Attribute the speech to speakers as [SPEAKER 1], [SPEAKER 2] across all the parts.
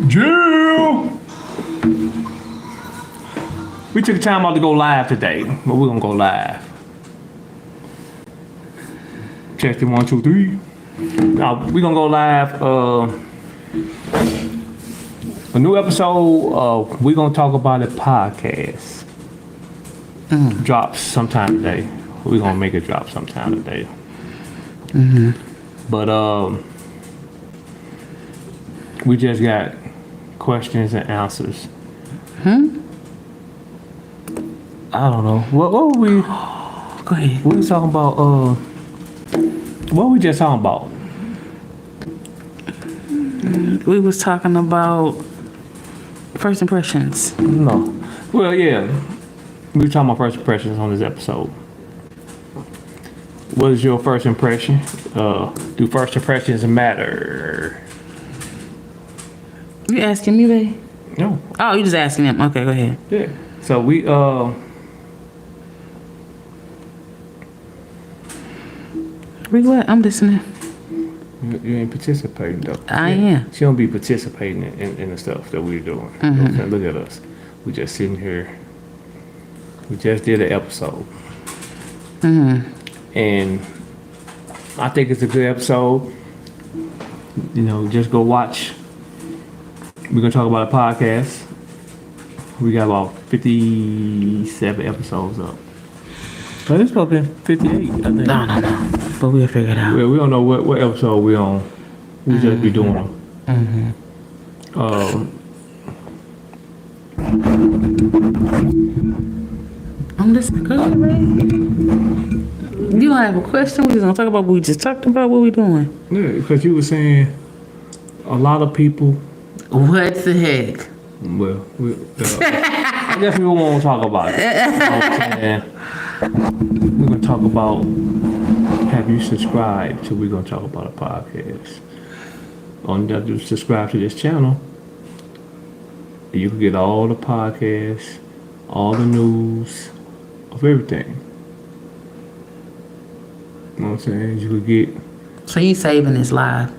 [SPEAKER 1] Jill! We took time out to go live today, but we're gonna go live. Check it 1, 2, 3. Now we're gonna go live. A new episode. We're gonna talk about a podcast. Drops sometime today. We're gonna make it drop sometime today. But we just got questions and answers. I don't know. What were we?
[SPEAKER 2] Go ahead.
[SPEAKER 1] We was talking about. What were we just talking about?
[SPEAKER 2] We was talking about first impressions.
[SPEAKER 1] No. Well, yeah. We were talking about first impressions on this episode. What is your first impression? Do first impressions matter?
[SPEAKER 2] You asking me, babe?
[SPEAKER 1] No.
[SPEAKER 2] Oh, you just asking him. Okay, go ahead.
[SPEAKER 1] Yeah. So we
[SPEAKER 2] What? I'm listening.
[SPEAKER 1] You ain't participating though.
[SPEAKER 2] I am.
[SPEAKER 1] She don't be participating in the stuff that we're doing. Okay, look at us. We just sitting here. We just did an episode. And I think it's a good episode. You know, just go watch. We're gonna talk about a podcast. We got about 57 episodes up. But it's probably 58, I think.
[SPEAKER 2] No. But we'll figure it out.
[SPEAKER 1] Well, we don't know what episode we on. We just be doing them.
[SPEAKER 2] I'm listening. Go ahead, babe. You don't have a question? We just gonna talk about what we just talked about? What we doing?
[SPEAKER 1] Yeah, because you were saying a lot of people.
[SPEAKER 2] What the heck?
[SPEAKER 1] Well, I guess we won't talk about it. You know what I'm saying? We're gonna talk about. Have you subscribed? So we're gonna talk about a podcast. On that, you subscribe to this channel. You can get all the podcasts, all the news of everything. You know what I'm saying? You could get.
[SPEAKER 2] So you saving this live?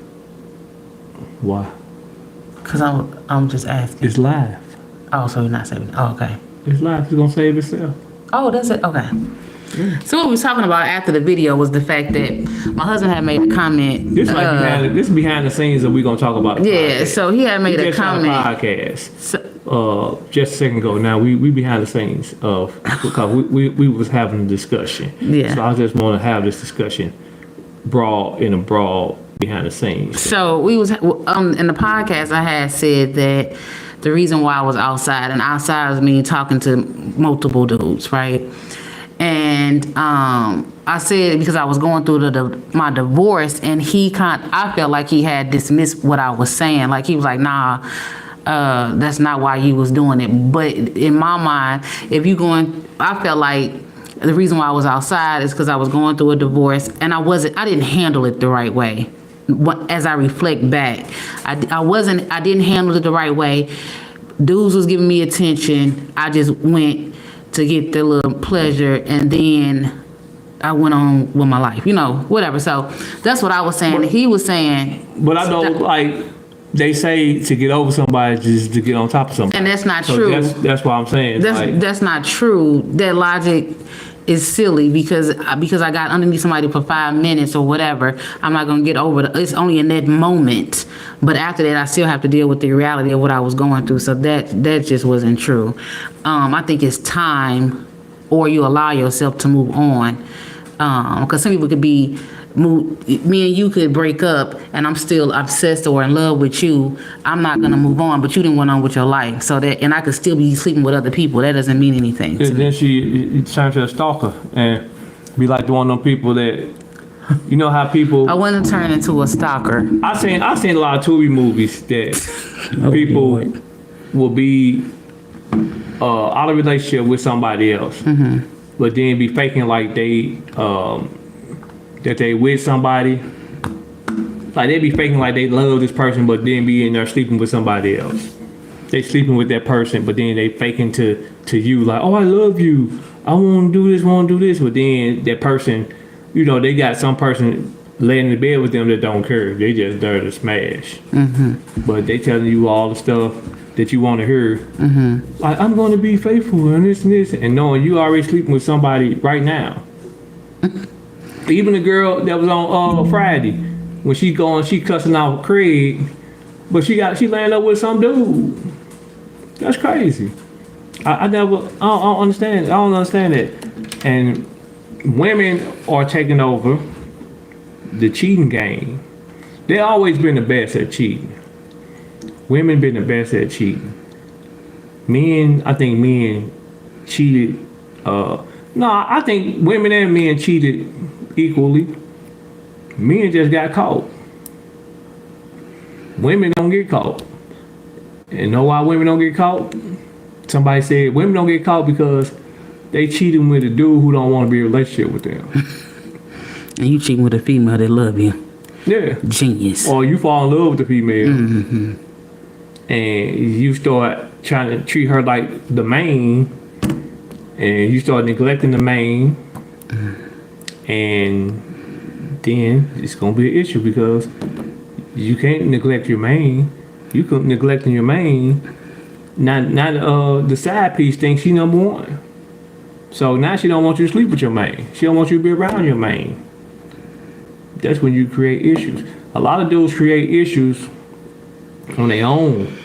[SPEAKER 1] Why?
[SPEAKER 2] Cause I'm just asking.
[SPEAKER 1] It's live.
[SPEAKER 2] Oh, so you're not saving? Oh, okay.
[SPEAKER 1] It's live. It's gonna save itself.
[SPEAKER 2] Oh, that's it. Okay. So what we was talking about after the video was the fact that my husband had made a comment.
[SPEAKER 1] This this behind the scenes that we're gonna talk about.
[SPEAKER 2] Yeah, so he had made a comment.
[SPEAKER 1] Podcast. Just a second ago. Now we behind the scenes of because we was having a discussion.
[SPEAKER 2] Yeah.
[SPEAKER 1] So I just want to have this discussion broad behind the scenes.
[SPEAKER 2] So we was in the podcast. I had said that the reason why I was outside, and outside was me talking to multiple dudes, right? And I said because I was going through my divorce, and I felt like he had dismissed what I was saying. Like he was like, nah, that's not why you was doing it. But in my mind, I felt like the reason why I was outside is because I was going through a divorce, and I didn't handle it the right way. As I reflect back, I didn't handle it the right way. Dudes was giving me attention. I just went to get the little pleasure, and then I went on with my life, whatever. So that's what I was saying. He was saying,
[SPEAKER 1] but I know, like they say, to get over somebody just to get on top of somebody,
[SPEAKER 2] and that's not
[SPEAKER 1] so
[SPEAKER 2] true.
[SPEAKER 1] That's what I'm saying.
[SPEAKER 2] That's not true. That logic is silly because I got underneath somebody for 5 minutes or whatever. I'm not gonna get over it's only in that moment. But after that, I still have to deal with the reality of what I was going through. So that just wasn't true. I think it's time, or you allow yourself to move on. Because some people could me and you could break up, and I'm still obsessed or in love with you. I'm not gonna move on, but you didn't went on with your life. And I could still be sleeping with other people. That doesn't mean anything.
[SPEAKER 1] Then she turned to a stalker and be like one of them people that. You know how people.
[SPEAKER 2] I wouldn't turn into a stalker.
[SPEAKER 1] I seen a lot of Tubi movies that people will be out of relationship with somebody else, but then be faking like they that they with somebody. Like they be faking like they love this person, but then be in there sleeping with somebody else. They sleeping with that person, but then they faking to you like, oh, I love you. I want to do this, but then that person. They got some person laying in bed with them that don't care. They just there to smash. But they telling you all the stuff that you want to hear. Like, I'm going to be faithful and this, and knowing you already sleeping with somebody right now. Even the girl that was on Friday, when she cussing out Craig, but she landed up with some dude. That's crazy. I don't understand. I don't understand it. And women are taking over the cheating game. They always been the best at cheating. Women been the best at cheating. I think men cheated. I think women and men cheated equally. Men just got caught. Women don't get caught. And know why women don't get caught? Somebody said women don't get caught because they cheating with a dude who don't want to be in a relationship with them.
[SPEAKER 2] And you cheating with a female that love you.
[SPEAKER 1] Yeah.
[SPEAKER 2] Genius.
[SPEAKER 1] Or you fall in love with the female. And you start trying to treat her like the main, and you start neglecting the main, and then it's gonna be an issue because you can't neglect your main. You could neglecting your main. Now the side piece thinks she number one. So now she don't want you to sleep with your main. She don't want you to be around your main. That's when you create issues. A lot of dudes create issues on their own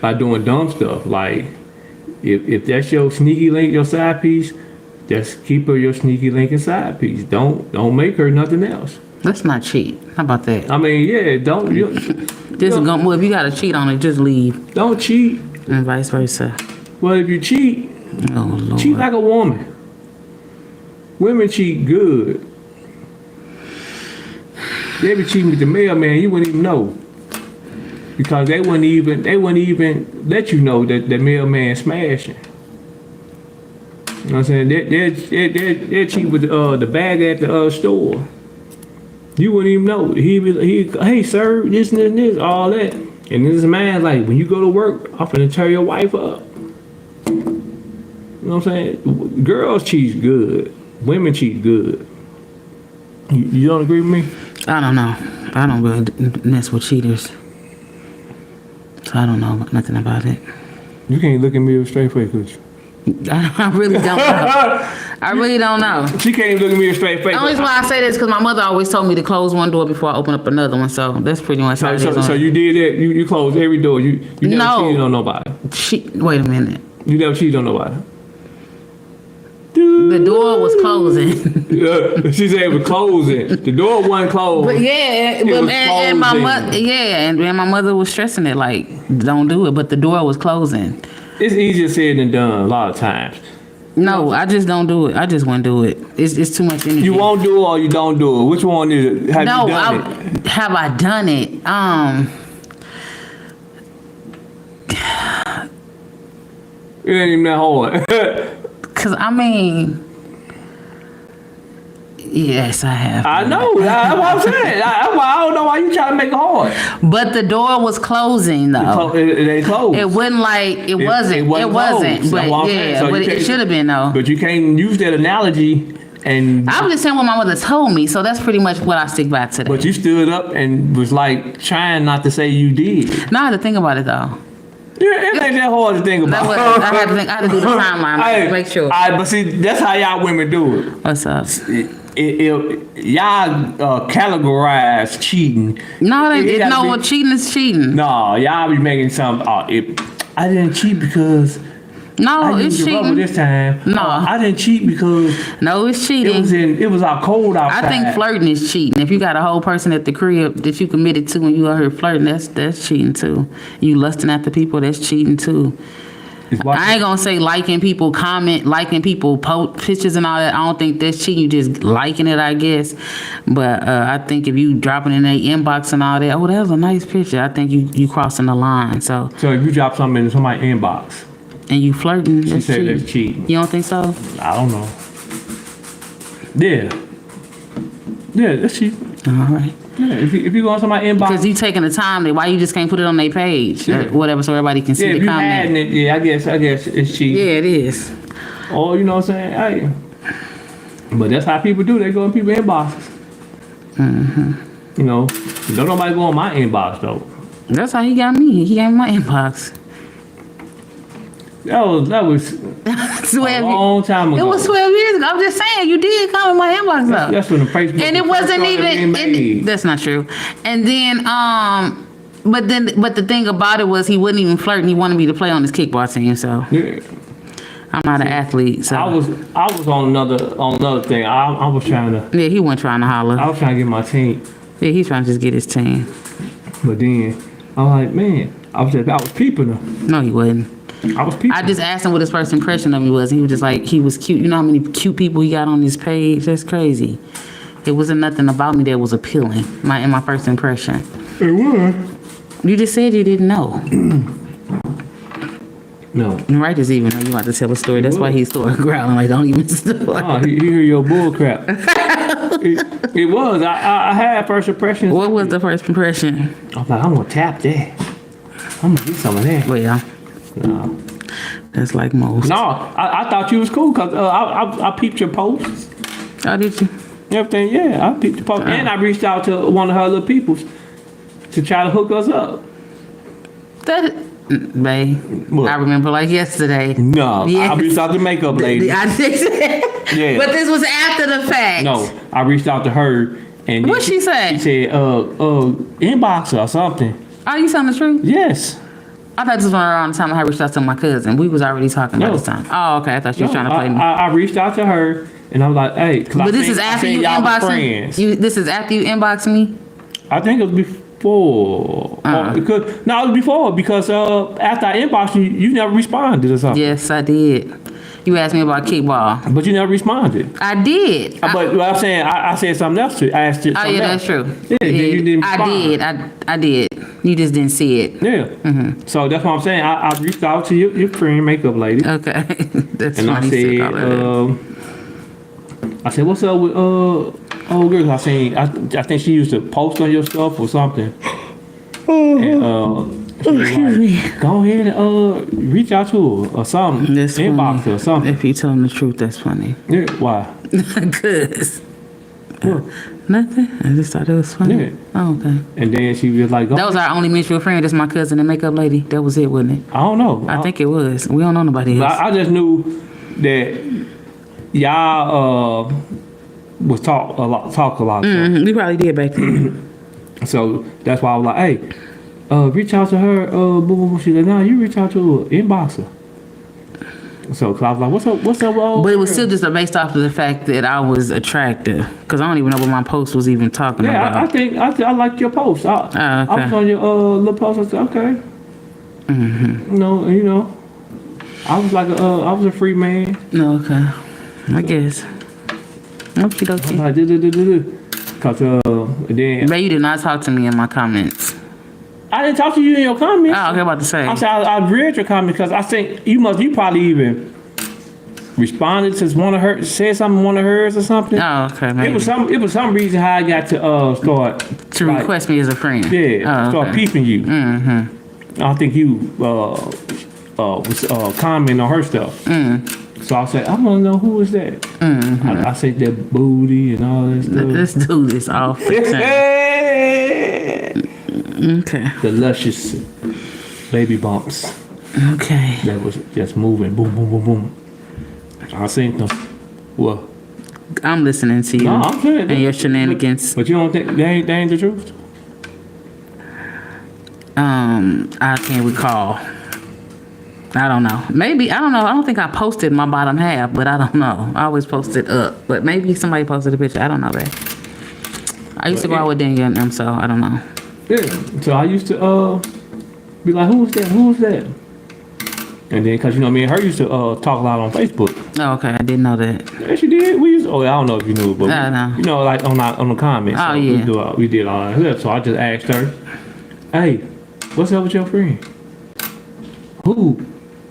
[SPEAKER 1] by doing dumb stuff. Like if that's your sneaky link, your side piece, just keep her your sneaky link and side piece. Don't make her nothing else.
[SPEAKER 2] Let's not cheat. How about that?
[SPEAKER 1] I mean, yeah, don't.
[SPEAKER 2] If you gotta cheat on it, just leave.
[SPEAKER 1] Don't cheat.
[SPEAKER 2] And vice versa.
[SPEAKER 1] Well, if you cheat,
[SPEAKER 2] Oh Lord.
[SPEAKER 1] cheat like a woman. Women cheat good. They be cheating with the mailman, you wouldn't even know. Because they wouldn't even let you know that the mailman smashing. You know what I'm saying? They cheat with the bag at the store. You wouldn't even know. Hey sir, this and this, all that. And this man like, when you go to work, I'm finna tear your wife up. You know what I'm saying? Girls cheat good. Women cheat good. You don't agree with me?
[SPEAKER 2] I don't know. I don't really mess with cheaters. So I don't know nothing about it.
[SPEAKER 1] You can't look at me with a straight face, could you?
[SPEAKER 2] I really don't know. I really don't know.
[SPEAKER 1] She can't even look at me with a straight face.
[SPEAKER 2] The only reason why I say this is because my mother always told me to close one door before I open up another one. So that's pretty much how it is.
[SPEAKER 1] So you did that? You closed every door. You never cheated on nobody.
[SPEAKER 2] Wait a minute.
[SPEAKER 1] You never cheated on nobody.
[SPEAKER 2] The door was closing.
[SPEAKER 1] Yeah, she said it was closing. The door wasn't closed.
[SPEAKER 2] But yeah, and my mother, and my mother was stressing it like, don't do it. But the door was closing.
[SPEAKER 1] It's easier said than done a lot of times.
[SPEAKER 2] No, I just don't do it. I just won't do it. It's too much energy.
[SPEAKER 1] You won't do it or you don't do it. Which one is it? Have you done it?
[SPEAKER 2] Have I done it?
[SPEAKER 1] It ain't even that hard.
[SPEAKER 2] Cause I mean, yes, I have.
[SPEAKER 1] I know. That's what I'm saying. That's why I don't know why you trying to make it hard.
[SPEAKER 2] But the door was closing though.
[SPEAKER 1] It ain't closed.
[SPEAKER 2] It wasn't like it wasn't. It wasn't.
[SPEAKER 1] Closed.
[SPEAKER 2] But yeah, so but it should have been though.
[SPEAKER 1] But you can't use that analogy. And
[SPEAKER 2] I'm just saying what my mother told me, so that's pretty much what I stick by today.
[SPEAKER 1] But you stood up and was like trying not to say you did.
[SPEAKER 2] Now I had to think about it though.
[SPEAKER 1] Yeah, it ain't that hard to think about.
[SPEAKER 2] I had to do the timeline to make sure.
[SPEAKER 1] But see, that's how y'all women do it.
[SPEAKER 2] What's up?
[SPEAKER 1] Y'all categorize cheating.
[SPEAKER 2] No, cheating is cheating.
[SPEAKER 1] No, y'all be making some. I didn't cheat because.
[SPEAKER 2] No,
[SPEAKER 1] I
[SPEAKER 2] it's
[SPEAKER 1] used the rubber
[SPEAKER 2] cheating.
[SPEAKER 1] this time.
[SPEAKER 2] No,
[SPEAKER 1] I didn't cheat because.
[SPEAKER 2] No, it's cheating.
[SPEAKER 1] It was out cold outside.
[SPEAKER 2] I think flirting is cheating. If you got a whole person at the crib that you committed to and you out here flirting, that's cheating too. You lusting after people, that's cheating too. I ain't gonna say liking people post pictures and all that. I don't think that's cheating. You just liking it, I guess. But I think if you dropping in their inbox and all that, oh, that was a nice picture. I think you crossing the line. So
[SPEAKER 1] if you drop something in somebody's inbox
[SPEAKER 2] and you flirting,
[SPEAKER 1] she said that's cheating.
[SPEAKER 2] You don't think so?
[SPEAKER 1] I don't know. Yeah, that's cheating.
[SPEAKER 2] All right.
[SPEAKER 1] Yeah, if you go on somebody's inbox.
[SPEAKER 2] Because you taking the time, why you just can't put it on their page or whatever so everybody can see the comment.
[SPEAKER 1] I guess it's cheating.
[SPEAKER 2] Yeah, it is.
[SPEAKER 1] Oh, you know what I'm saying? Hey. But that's how people do. They go in people's inboxes. You know, don't nobody go on my inbox though.
[SPEAKER 2] That's how he got me. He got me my inbox.
[SPEAKER 1] That was
[SPEAKER 2] 12
[SPEAKER 1] a long time ago.
[SPEAKER 2] It was 12 years ago. I'm just saying, you did come in my inbox though.
[SPEAKER 1] That's when the Facebook.
[SPEAKER 2] And it
[SPEAKER 1] first
[SPEAKER 2] wasn't
[SPEAKER 1] started being
[SPEAKER 2] even.
[SPEAKER 1] made.
[SPEAKER 2] That's not true. And then, but the thing about it was he wasn't even flirting. He wanted me to play on his kickball team. So
[SPEAKER 1] Yeah.
[SPEAKER 2] I'm not an athlete. So
[SPEAKER 1] I was on another thing. I was trying to
[SPEAKER 2] yeah, he wasn't trying to holler.
[SPEAKER 1] I was trying to get my team,
[SPEAKER 2] Yeah, he's trying to just get his team.
[SPEAKER 1] but then I was like, man, I was peeping him.
[SPEAKER 2] No, he wasn't.
[SPEAKER 1] I was peeping.
[SPEAKER 2] I just asked him what his first impression of me was. He was just like, he was cute. You know how many cute people he got on his page? That's crazy. It wasn't nothing about me that was appealing. In my first impression.
[SPEAKER 1] It was.
[SPEAKER 2] You just said you didn't know.
[SPEAKER 1] No.
[SPEAKER 2] Right this even though you about to tell a story. That's why he started growling like, don't even start.
[SPEAKER 1] Oh, he hear your bull crap. it was. I had first impressions.
[SPEAKER 2] What was the first impression?
[SPEAKER 1] I was like, I'm gonna tap that. I'm gonna get some of that.
[SPEAKER 2] Well,
[SPEAKER 1] No,
[SPEAKER 2] that's like most.
[SPEAKER 1] no, I thought you was cool because I peeped your posts.
[SPEAKER 2] Oh, did you?
[SPEAKER 1] Everything, yeah, I peeped the post, and I reached out to one of her little peoples to try to hook us up.
[SPEAKER 2] That, babe,
[SPEAKER 1] What?
[SPEAKER 2] I remember like yesterday.
[SPEAKER 1] No,
[SPEAKER 2] Yes.
[SPEAKER 1] I reached out to makeup lady.
[SPEAKER 2] I did.
[SPEAKER 1] Yeah.
[SPEAKER 2] But this was after the fact.
[SPEAKER 1] No, I reached out to her, and
[SPEAKER 2] What'd she say?
[SPEAKER 1] She said, inbox her or something.
[SPEAKER 2] Are you telling the truth?
[SPEAKER 1] Yes.
[SPEAKER 2] I thought this was around the time I reached out to my cousin. We was already talking
[SPEAKER 1] No.
[SPEAKER 2] about this time. Oh, okay. I thought you was
[SPEAKER 1] No,
[SPEAKER 2] trying to play me.
[SPEAKER 1] I reached out to her, and I was like, hey, 'cause
[SPEAKER 2] But this is after you inboxed me. This is after you inboxed me.
[SPEAKER 1] I think it was before.
[SPEAKER 2] Uh-uh.
[SPEAKER 1] It was before because after I inboxed you, you never responded or something.
[SPEAKER 2] Yes, I did. You asked me about kickball.
[SPEAKER 1] But you never responded.
[SPEAKER 2] I did.
[SPEAKER 1] But what I'm saying, I said something else to you. I asked you
[SPEAKER 2] Oh
[SPEAKER 1] something
[SPEAKER 2] yeah,
[SPEAKER 1] else.
[SPEAKER 2] that's true.
[SPEAKER 1] Yeah, then you didn't
[SPEAKER 2] I
[SPEAKER 1] respond.
[SPEAKER 2] did. I did. You just didn't see it.
[SPEAKER 1] Yeah. So that's what I'm saying. I reached out to your friend, makeup lady.
[SPEAKER 2] Okay, that's
[SPEAKER 1] And I
[SPEAKER 2] funny.
[SPEAKER 1] said, I said, what's up with old girl? I think she used to post on your stuff or something. And she was like, go ahead and reach out to her or something.
[SPEAKER 2] That's
[SPEAKER 1] Inbox
[SPEAKER 2] funny.
[SPEAKER 1] her or something.
[SPEAKER 2] If you tell them the truth, that's funny.
[SPEAKER 1] Yeah, why?
[SPEAKER 2] Cause
[SPEAKER 1] What?
[SPEAKER 2] nothing. I just thought it was funny.
[SPEAKER 1] Yeah.
[SPEAKER 2] Oh, okay.
[SPEAKER 1] And then she was like, go.
[SPEAKER 2] That was our only mutual friend. That's my cousin, the makeup lady. That was it, wasn't it?
[SPEAKER 1] I don't know.
[SPEAKER 2] I think it was. We don't know nobody
[SPEAKER 1] But
[SPEAKER 2] else.
[SPEAKER 1] I just knew that y'all was talk a lot.
[SPEAKER 2] Mhm, we probably did back then.
[SPEAKER 1] So that's why I was like, hey, reach out to her. Boom, boom, boom. She said, no, you reach out to her, inbox her. So, cause I was like, what's up, old
[SPEAKER 2] But it was
[SPEAKER 1] girl?
[SPEAKER 2] still just based off of the fact that I was attractive. Cause I don't even know what my post was even talking
[SPEAKER 1] Yeah,
[SPEAKER 2] about.
[SPEAKER 1] I think I liked your post. I
[SPEAKER 2] okay.
[SPEAKER 1] was on your little post. I said, okay.
[SPEAKER 2] Mm-hmm.
[SPEAKER 1] You know, I was like I was a free man.
[SPEAKER 2] No, okay. I guess. Okie
[SPEAKER 1] I was
[SPEAKER 2] dokie.
[SPEAKER 1] like, cause then
[SPEAKER 2] But you did not talk to me in my comments.
[SPEAKER 1] I didn't talk to you in your comments.
[SPEAKER 2] Oh, okay, about to say.
[SPEAKER 1] I said I read your comment because I think you probably even responded to said something to one of hers or something.
[SPEAKER 2] Oh, okay, maybe.
[SPEAKER 1] It was some reason how I got to start
[SPEAKER 2] To
[SPEAKER 1] like,
[SPEAKER 2] request me as a friend.
[SPEAKER 1] yeah,
[SPEAKER 2] Oh,
[SPEAKER 1] start
[SPEAKER 2] okay.
[SPEAKER 1] peeping you.
[SPEAKER 2] Mm-hmm.
[SPEAKER 1] I don't think you was commenting on her stuff. So I said I want to know who is that.
[SPEAKER 2] Mm-hmm.
[SPEAKER 1] I said that booty and all that stuff.
[SPEAKER 2] Let's do this off the chain. Okay.
[SPEAKER 1] The luscious baby bumps
[SPEAKER 2] Okay.
[SPEAKER 1] that was just moving, boom, boom, boom, boom. I seen them. Well,
[SPEAKER 2] I'm listening to you.
[SPEAKER 1] no, I'm saying
[SPEAKER 2] And your shenanigans.
[SPEAKER 1] But you don't think they ain't the truth?
[SPEAKER 2] I can't recall. I don't know. Maybe, I don't know. I don't think I posted my bottom half, but I don't know. I always post it up. But maybe somebody posted a picture. I don't know that. I used to go out with Daniel and them, so I don't know.
[SPEAKER 1] Yeah. So I used to be like, who was that? Who was that? And then, cause you know, me and her used to talk a lot on Facebook.
[SPEAKER 2] Oh, okay. I didn't know that.
[SPEAKER 1] Yeah, she did. We used. I don't know if you knew, but
[SPEAKER 2] I know.
[SPEAKER 1] you know, like on the comments.
[SPEAKER 2] Oh,
[SPEAKER 1] so
[SPEAKER 2] yeah.
[SPEAKER 1] we did all that stuff. So I just asked her, "Hey, what's up with your friend? Who?"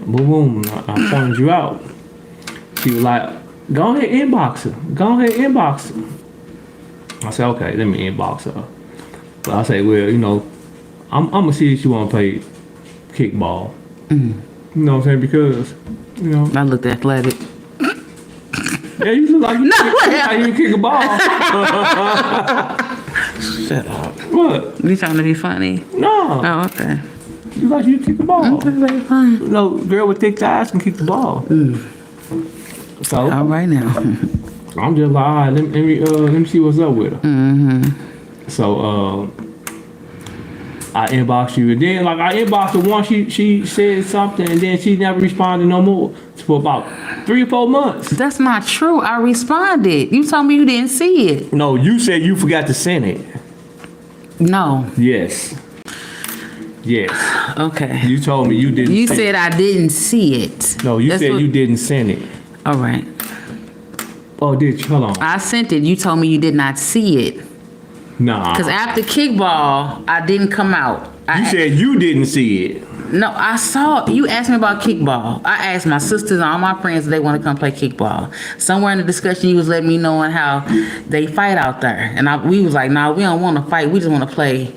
[SPEAKER 1] Boom, boom. I pointed you out. She was like, "Go ahead, inbox her. Go ahead, inbox her." I said, "Okay, let me inbox her." But I said, "Well, you know, I'm gonna see if she wanna play kickball." You know what I'm saying? Because, you know,
[SPEAKER 2] I looked athletic.
[SPEAKER 1] yeah, you look like you can kick a ball.
[SPEAKER 2] Shut up.
[SPEAKER 1] What?
[SPEAKER 2] You trying to be funny?
[SPEAKER 1] No.
[SPEAKER 2] Oh, okay.
[SPEAKER 1] You like you to kick the ball.
[SPEAKER 2] Okay, very fine.
[SPEAKER 1] No, girl with thick thighs can kick the ball. So
[SPEAKER 2] All right now.
[SPEAKER 1] I'm just like, all right, let me see what's up with her. So I inboxed you, and then like I inboxed her once. She said something, and then she never responded no more for about 3 or 4 months.
[SPEAKER 2] That's not true. I responded. You told me you didn't see it.
[SPEAKER 1] No, you said you forgot to send it.
[SPEAKER 2] No.
[SPEAKER 1] Yes. Yes.
[SPEAKER 2] Okay.
[SPEAKER 1] You told me you didn't.
[SPEAKER 2] You
[SPEAKER 1] send
[SPEAKER 2] said I didn't see it.
[SPEAKER 1] it. No, you
[SPEAKER 2] That's
[SPEAKER 1] said
[SPEAKER 2] what-
[SPEAKER 1] you didn't send it.
[SPEAKER 2] All right.
[SPEAKER 1] Oh, did you? Hold on.
[SPEAKER 2] I sent it. You told me you did not see it.
[SPEAKER 1] Nah.
[SPEAKER 2] Because after kickball, I didn't come out.
[SPEAKER 1] You said you didn't see it.
[SPEAKER 2] No, I saw, you asked me about kickball. I asked my sisters and all my friends if they want to come play kickball. Somewhere in the discussion, you was letting me know on how they fight out there. And we was like, nah, we don't want to fight. We just want to play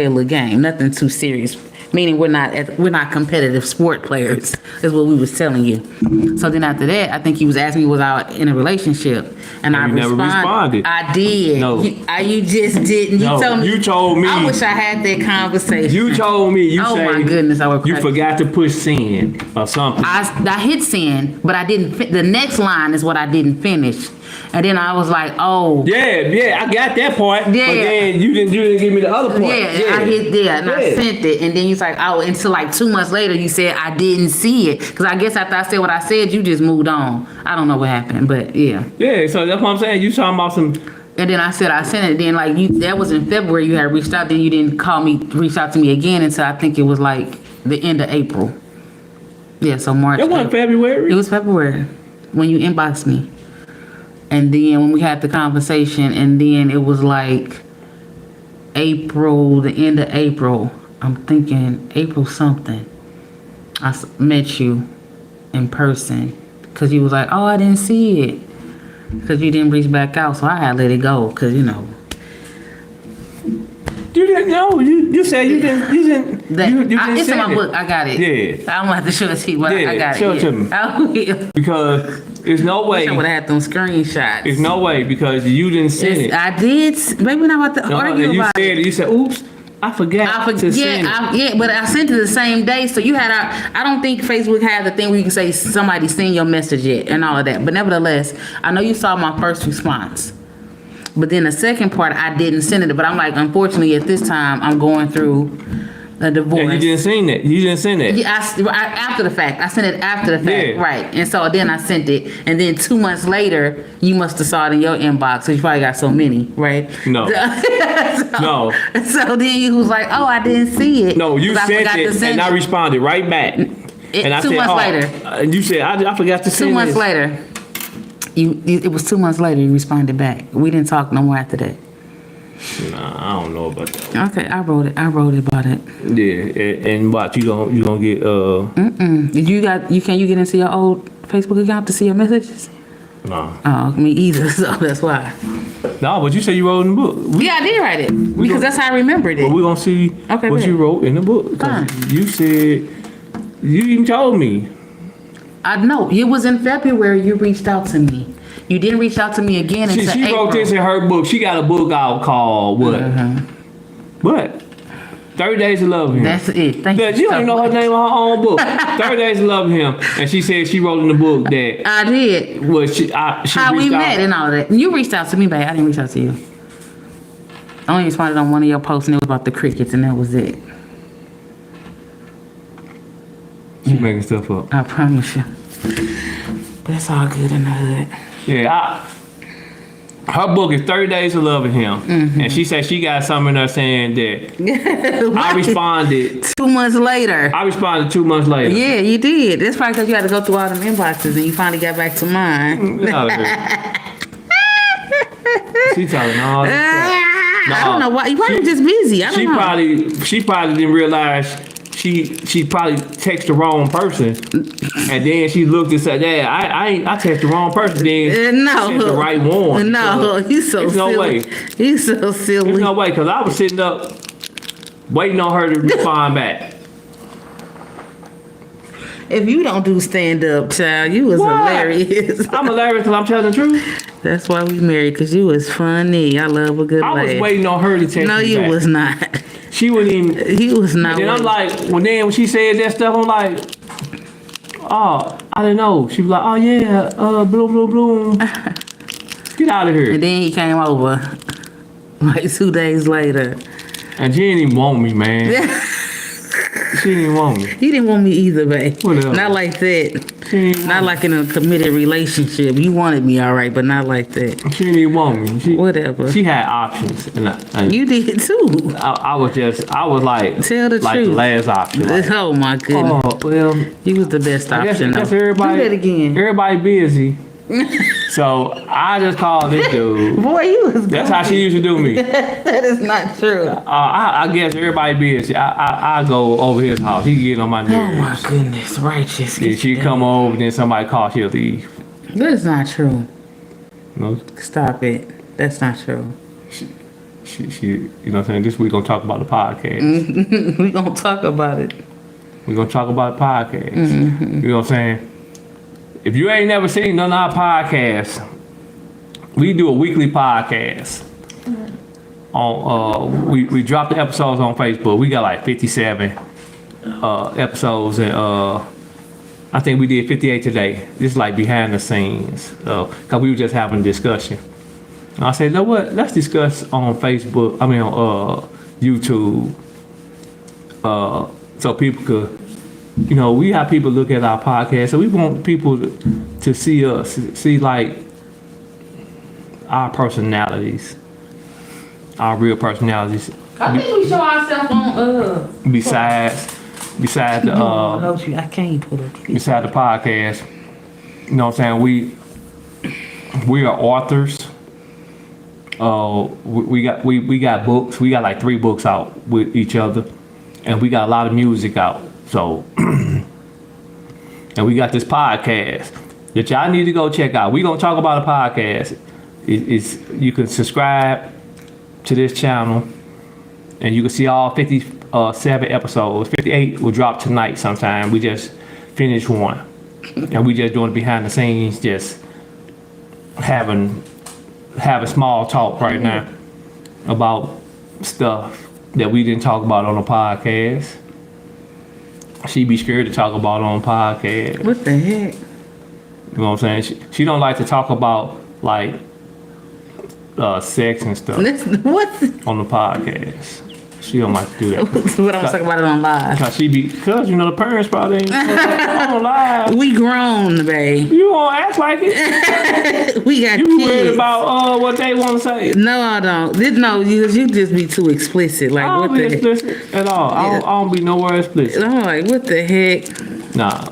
[SPEAKER 2] a little game. Nothing too serious. Meaning we're not competitive sport players, is what we was telling you. So then after that, I think you was asking me was I in a relationship. And I
[SPEAKER 1] you never responded.
[SPEAKER 2] I did.
[SPEAKER 1] No.
[SPEAKER 2] You just didn't. You
[SPEAKER 1] No,
[SPEAKER 2] told me.
[SPEAKER 1] you told me.
[SPEAKER 2] I wish I had that conversation.
[SPEAKER 1] You told me. You
[SPEAKER 2] Oh
[SPEAKER 1] say
[SPEAKER 2] my goodness, I would
[SPEAKER 1] you
[SPEAKER 2] crack.
[SPEAKER 1] forgot to push send or something.
[SPEAKER 2] I hit send, but I didn't. The next line is what I didn't finish, and then I was like, "Oh,
[SPEAKER 1] Yeah, I got that part.
[SPEAKER 2] Yeah.
[SPEAKER 1] But then you didn't give me the other part.
[SPEAKER 2] yeah." I hit there, and I
[SPEAKER 1] Yeah.
[SPEAKER 2] sent it, and then you was like, "Oh," until like 2 months later, you said I didn't see it, because I guess after I said what I said, you just moved on. I don't know what happened, but yeah.
[SPEAKER 1] Yeah, so that's what I'm saying. You talking about some.
[SPEAKER 2] And then I said I sent it. Then like that was in February. You had reached out. Then you didn't reach out to me again until I think it was like the end of April. Yeah, so March.
[SPEAKER 1] It wasn't February.
[SPEAKER 2] It was February when you inboxed me. And then when we had the conversation, and then it was like April, the end of April. I'm thinking April something. I met you in person because you was like, oh, I didn't see it. Because you didn't reach back out, so I had to let it go because, you know.
[SPEAKER 1] You didn't know. You said you didn't. You didn't. You didn't
[SPEAKER 2] It's in
[SPEAKER 1] send
[SPEAKER 2] my
[SPEAKER 1] it.
[SPEAKER 2] book. I got it.
[SPEAKER 1] Yeah.
[SPEAKER 2] I'm going to have to show it to you, but
[SPEAKER 1] Yeah,
[SPEAKER 2] I got it.
[SPEAKER 1] show it to
[SPEAKER 2] yeah.
[SPEAKER 1] me.
[SPEAKER 2] I will.
[SPEAKER 1] Because there's no way.
[SPEAKER 2] I would have had them screenshots.
[SPEAKER 1] There's no way because you didn't send it.
[SPEAKER 2] I did. Maybe we're not about to
[SPEAKER 1] No,
[SPEAKER 2] argue
[SPEAKER 1] and you
[SPEAKER 2] about
[SPEAKER 1] said
[SPEAKER 2] it.
[SPEAKER 1] you said, "Oops, I forgot to send it."
[SPEAKER 2] Yeah, but I sent it the same day. So you had I don't think Facebook had the thing where you can say somebody send your message yet and all of that. But nevertheless, I know you saw my first response. But then the second part, I didn't send it. But I'm like, unfortunately, at this time, I'm going through a divorce.
[SPEAKER 1] Yeah, you didn't send it. You didn't send it.
[SPEAKER 2] Yeah, after the fact. I sent it after the fact,
[SPEAKER 1] Yeah.
[SPEAKER 2] right. And so then I sent it. And then 2 months later, you must have saw it in your inbox. So you probably got so many, right?
[SPEAKER 1] No. No.
[SPEAKER 2] So then you was like, oh, I didn't see it.
[SPEAKER 1] No, you
[SPEAKER 2] 'Cause I
[SPEAKER 1] sent
[SPEAKER 2] forgot to
[SPEAKER 1] it,
[SPEAKER 2] send
[SPEAKER 1] and I
[SPEAKER 2] it.
[SPEAKER 1] responded right back. And I
[SPEAKER 2] 2
[SPEAKER 1] said,
[SPEAKER 2] months
[SPEAKER 1] "Oh,"
[SPEAKER 2] later.
[SPEAKER 1] And you said, "I forgot to send
[SPEAKER 2] 2 months
[SPEAKER 1] this."
[SPEAKER 2] later. It was 2 months later you responded back. We didn't talk no more after that.
[SPEAKER 1] Nah, I don't know about that.
[SPEAKER 2] Okay, I wrote about it.
[SPEAKER 1] Yeah, and watch, you gonna get
[SPEAKER 2] Did can you get into your old Facebook account to see your messages?
[SPEAKER 1] nah.
[SPEAKER 2] Oh, me either, so that's why.
[SPEAKER 1] No, but you said you wrote in the book.
[SPEAKER 2] Yeah, I did write it. Because that's how I remembered it.
[SPEAKER 1] But we're gonna see
[SPEAKER 2] Okay,
[SPEAKER 1] what
[SPEAKER 2] bet.
[SPEAKER 1] you wrote in the book. 'Cause
[SPEAKER 2] Fine.
[SPEAKER 1] you said you even told me.
[SPEAKER 2] I know. It was in February you reached out to me. You didn't reach out to me again
[SPEAKER 1] She
[SPEAKER 2] until April.
[SPEAKER 1] wrote this in her book. She got a book out called what? What? 30 Days of Loving Him.
[SPEAKER 2] That's it. Thank
[SPEAKER 1] But
[SPEAKER 2] you.
[SPEAKER 1] you don't even know her name on her own book. 30 Days of Loving Him. And she said she wrote in the book that
[SPEAKER 2] I did.
[SPEAKER 1] she
[SPEAKER 2] How we
[SPEAKER 1] reached
[SPEAKER 2] met
[SPEAKER 1] out.
[SPEAKER 2] and all that. You reached out to me, babe. I didn't reach out to you. I only responded on one of your posts and it was about the crickets and that was it.
[SPEAKER 1] She making stuff up.
[SPEAKER 2] I promise you. But it's all good in the hood.
[SPEAKER 1] Yeah, her book is 30 Days of Loving Him. And she said she got something in there saying that I responded.
[SPEAKER 2] 2 months later.
[SPEAKER 1] I responded 2 months later.
[SPEAKER 2] Yeah, you did. That's probably because you had to go through all them inboxes and you finally got back to mine.
[SPEAKER 1] Get out of here. She talking all this crap.
[SPEAKER 2] I don't know why. You probably just busy. I don't know.
[SPEAKER 1] She probably didn't realize she probably texted the wrong person, and then she looked and said, "Yeah, I texted the wrong person." Then
[SPEAKER 2] No.
[SPEAKER 1] sent the right one.
[SPEAKER 2] No, you so
[SPEAKER 1] there's
[SPEAKER 2] silly.
[SPEAKER 1] no way.
[SPEAKER 2] You so silly.
[SPEAKER 1] There's no way, because I was sitting up waiting on her to respond back.
[SPEAKER 2] If you don't do stand up, child, you was
[SPEAKER 1] What?
[SPEAKER 2] hilarious.
[SPEAKER 1] I'm hilarious because I'm telling the truth.
[SPEAKER 2] That's why we married, because you was funny. I love a good
[SPEAKER 1] I was
[SPEAKER 2] laugh.
[SPEAKER 1] waiting on her to text
[SPEAKER 2] No,
[SPEAKER 1] me
[SPEAKER 2] you
[SPEAKER 1] back.
[SPEAKER 2] was not.
[SPEAKER 1] She wouldn't even.
[SPEAKER 2] He was not.
[SPEAKER 1] And I'm
[SPEAKER 2] waiting.
[SPEAKER 1] like, when she said that stuff, I'm like, oh, I didn't know. She was like, oh yeah, bloom, bloom, bloom. Get out of here.
[SPEAKER 2] And then he came over like 2 days later.
[SPEAKER 1] And she didn't even want me, man. She didn't even want me.
[SPEAKER 2] He didn't want me either, babe.
[SPEAKER 1] Whatever.
[SPEAKER 2] Not like that.
[SPEAKER 1] She didn't even
[SPEAKER 2] Not
[SPEAKER 1] want
[SPEAKER 2] like in a committed relationship. You wanted me, all right, but not like that.
[SPEAKER 1] me. She didn't even want me.
[SPEAKER 2] Whatever.
[SPEAKER 1] She had options. And
[SPEAKER 2] You did too.
[SPEAKER 1] I was like,
[SPEAKER 2] Tell the
[SPEAKER 1] like
[SPEAKER 2] truth.
[SPEAKER 1] the last option. Like,
[SPEAKER 2] Oh my goodness.
[SPEAKER 1] oh, well,
[SPEAKER 2] You was the best
[SPEAKER 1] I guess,
[SPEAKER 2] option.
[SPEAKER 1] I guess
[SPEAKER 2] though.
[SPEAKER 1] everybody,
[SPEAKER 2] Do that again.
[SPEAKER 1] everybody busy. So I just called this dude.
[SPEAKER 2] Boy, you was
[SPEAKER 1] That's how she used to do me.
[SPEAKER 2] That is not true.
[SPEAKER 1] I guess everybody busy. I go over his house. He get on my
[SPEAKER 2] Oh
[SPEAKER 1] nerves.
[SPEAKER 2] my goodness, righteous.
[SPEAKER 1] Then she come over, then somebody call, she'll leave.
[SPEAKER 2] That's not true.
[SPEAKER 1] You know,
[SPEAKER 2] Stop it. That's not true.
[SPEAKER 1] she you know what I'm saying? This week gonna talk about the podcast.
[SPEAKER 2] We gonna talk about it.
[SPEAKER 1] We're gonna talk about the podcast.
[SPEAKER 2] Mm-hmm.
[SPEAKER 1] You know what I'm saying? If you ain't never seen none of our podcasts, we do a weekly podcast. On we drop the episodes on Facebook. We got like 57 episodes, and I think we did 58 today. This is like behind the scenes, cause we were just having a discussion. And I said, you know what? Let's discuss on Facebook. I mean on YouTube, so people could. You know, we have people look at our podcast, so we want people to see us, see like our personalities, our real personalities.
[SPEAKER 2] I think we show ourselves on
[SPEAKER 1] Besides the
[SPEAKER 2] I can't put it.
[SPEAKER 1] beside the podcast, you know what I'm saying? We are authors. We got books. We got like 3 books out with each other, and we got a lot of music out. So, and we got this podcast that y'all need to go check out. We gonna talk about a podcast. You can subscribe to this channel, and you can see all 57 episodes. 58 will drop tonight sometime. We just finished one, and we just doing behind the scenes, just having small talk right now about stuff that we didn't talk about on the podcast. She be scared to talk about on podcast.
[SPEAKER 2] What the heck?
[SPEAKER 1] You know what I'm saying? She don't like to talk about like sex and stuff
[SPEAKER 2] What?
[SPEAKER 1] on the podcast. She don't like to do that.
[SPEAKER 2] What I'm talking about it on live.
[SPEAKER 1] Cause you know the parents probably ain't on live.
[SPEAKER 2] We grown, babe.
[SPEAKER 1] You won't act like it.
[SPEAKER 2] We got
[SPEAKER 1] You worried
[SPEAKER 2] kids.
[SPEAKER 1] about what they want to say.
[SPEAKER 2] No, I don't. No, you just be too explicit. Like,
[SPEAKER 1] I
[SPEAKER 2] what
[SPEAKER 1] don't be
[SPEAKER 2] the heck?
[SPEAKER 1] explicit at all. I don't be nowhere explicit.
[SPEAKER 2] I'm like, what the heck?
[SPEAKER 1] Nah,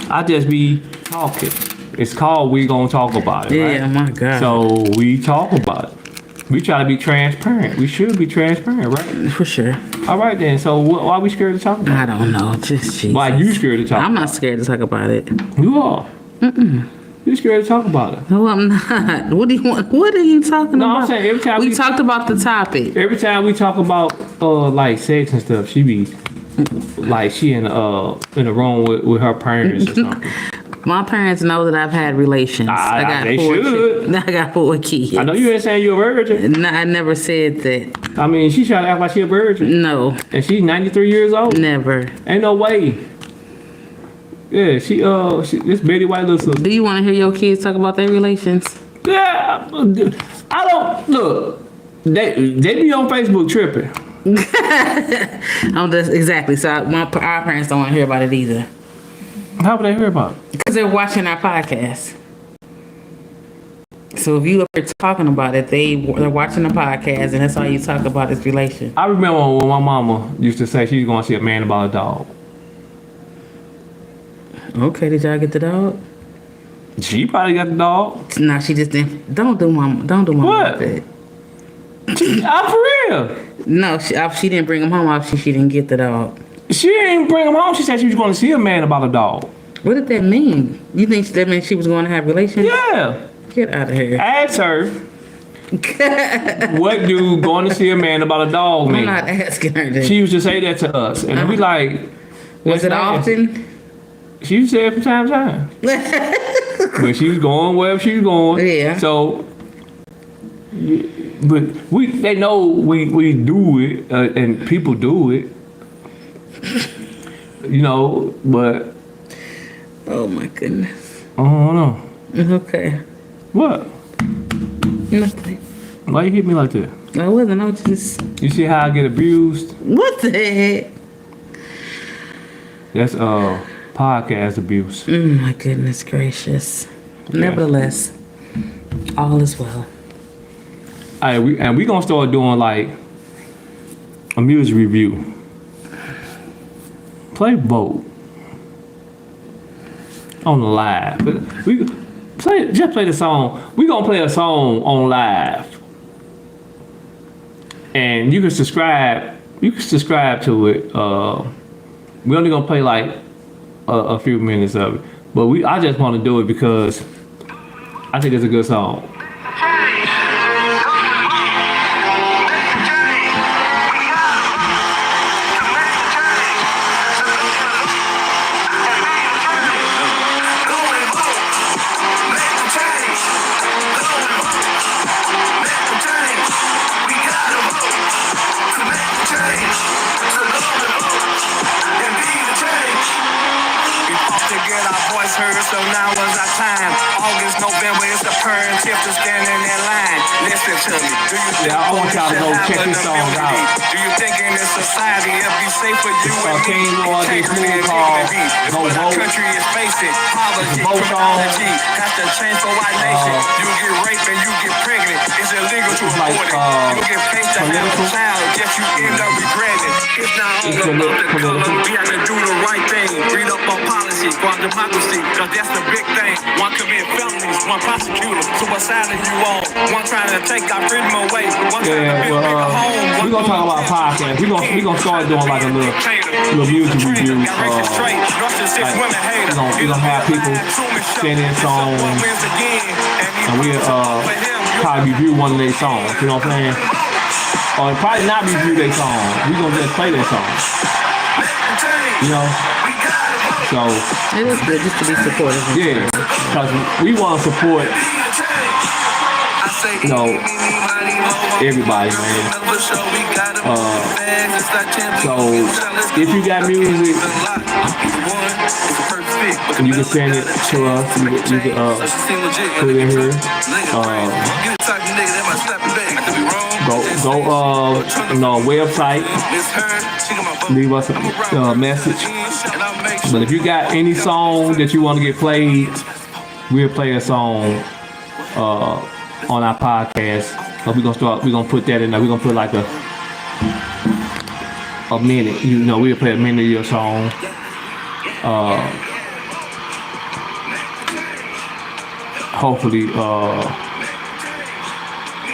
[SPEAKER 1] I just be talking. It's called We Gonna Talk About It,
[SPEAKER 2] Yeah,
[SPEAKER 1] right?
[SPEAKER 2] my God.
[SPEAKER 1] So we talk about it. We try to be transparent. We should be transparent, right?
[SPEAKER 2] For sure.
[SPEAKER 1] All right then. So why are we scared to talk about
[SPEAKER 2] I don't know. Just Jesus.
[SPEAKER 1] it? Why you scared to talk?
[SPEAKER 2] I'm not scared to talk about it.
[SPEAKER 1] You are. You scared to talk about it.
[SPEAKER 2] No, I'm not. What do you want? What are you talking
[SPEAKER 1] No,
[SPEAKER 2] about?
[SPEAKER 1] I'm saying every time
[SPEAKER 2] we talked about the topic.
[SPEAKER 1] Every time we talk about like sex and stuff, she be like she in the room with her parents or something.
[SPEAKER 2] My parents know that I've had relations.
[SPEAKER 1] They should.
[SPEAKER 2] I got 4 kids.
[SPEAKER 1] I know you ain't saying you're a virgin.
[SPEAKER 2] No, I never said that.
[SPEAKER 1] I mean, she trying to act like she a virgin,
[SPEAKER 2] No,
[SPEAKER 1] and she's 93 years old.
[SPEAKER 2] never.
[SPEAKER 1] Ain't no way. Yeah, she this Betty White little sister.
[SPEAKER 2] Do you want to hear your kids talk about their relations?
[SPEAKER 1] Yeah, I don't look. They be on Facebook tripping.
[SPEAKER 2] Exactly. So our parents don't want to hear about it either.
[SPEAKER 1] How would they hear about it?
[SPEAKER 2] Because they're watching our podcast. So if you are talking about it, they're watching the podcast, and that's all you talk about is relation.
[SPEAKER 1] I remember when my mama used to say she's going to see a man about a dog.
[SPEAKER 2] Okay, did y'all get the dog?
[SPEAKER 1] She probably got the dog.
[SPEAKER 2] No, she just didn't. Don't do mama
[SPEAKER 1] What?
[SPEAKER 2] like that.
[SPEAKER 1] I'm for real.
[SPEAKER 2] No, she didn't bring him home. Obviously, she didn't get the dog.
[SPEAKER 1] She didn't bring him home. She said she was going to see a man about a dog.
[SPEAKER 2] What did that mean? You think that meant she was going to have relations?
[SPEAKER 1] Yeah.
[SPEAKER 2] Get out of here.
[SPEAKER 1] Ask her. What do going to see a man about a dog
[SPEAKER 2] I'm
[SPEAKER 1] mean?
[SPEAKER 2] not asking her that.
[SPEAKER 1] She used to say that to us, and we like.
[SPEAKER 2] Was it
[SPEAKER 1] that's nasty.
[SPEAKER 2] often?
[SPEAKER 1] she said from time to time. But she was going wherever she was going.
[SPEAKER 2] Yeah.
[SPEAKER 1] So, but they know we do it, and people do it. You know, but
[SPEAKER 2] Oh my goodness.
[SPEAKER 1] I don't know.
[SPEAKER 2] Okay.
[SPEAKER 1] What?
[SPEAKER 2] Nothing.
[SPEAKER 1] Why you hit me like that?
[SPEAKER 2] I wasn't. I was just.
[SPEAKER 1] You see how I get abused?
[SPEAKER 2] What the heck?
[SPEAKER 1] That's podcast abuse.
[SPEAKER 2] Oh my goodness gracious. Nevertheless, all is well.
[SPEAKER 1] Alright, we gonna start doing like a music review. Play both on the live. But we just play the song. We gonna play a song on live, and you can subscribe. You can subscribe to it. We only gonna play like a few minutes of it, but I just want to do it because I think it's a good song.
[SPEAKER 3] So now was our time. August, November, it's a perm tip to stand in that line. Listen to me. Do you think
[SPEAKER 1] I want y'all to go check this song out.
[SPEAKER 3] Do you think in this society it'll be safe for you and me?
[SPEAKER 1] King Lord, this
[SPEAKER 3] Integrity
[SPEAKER 1] movie
[SPEAKER 3] and
[SPEAKER 1] called
[SPEAKER 3] dignity. It's
[SPEAKER 1] Go
[SPEAKER 3] what our
[SPEAKER 1] Vote.
[SPEAKER 3] country is facing. Poverty,
[SPEAKER 1] Vote song.
[SPEAKER 3] criminality. Has to change for our nation. You get raped and you get pregnant. It's illegal to
[SPEAKER 1] It's like,
[SPEAKER 3] abort it. You get paid to have a
[SPEAKER 1] political.
[SPEAKER 3] child, yet you end up regretting it. It's not all about the color. We have to do the right thing. Read up on policy, for our democracy, cause that's the big thing. One commit felonies, one prosecuted. Suicidal you on. One trying to take our freedom away. One trying
[SPEAKER 1] Yeah,
[SPEAKER 3] to build a home.
[SPEAKER 1] we're gonna talk about podcast. We're gonna start doing like a little music review. We gonna have people send in songs, and we'll probably review one of their songs. You know what I'm saying? Or probably not review their song. We gonna just play their song. You know? So
[SPEAKER 2] It is good just to be supportive.
[SPEAKER 1] yeah, because we want to support, you know, everybody, man. So if you got music, you can send it to us. You can put it in here. Go on our website. Leave us a message. But if you got any song that you want to get played, we'll play a song on our podcast. We're gonna put that in there. We're gonna put like a minute. You know, we'll play a minute of your song. Hopefully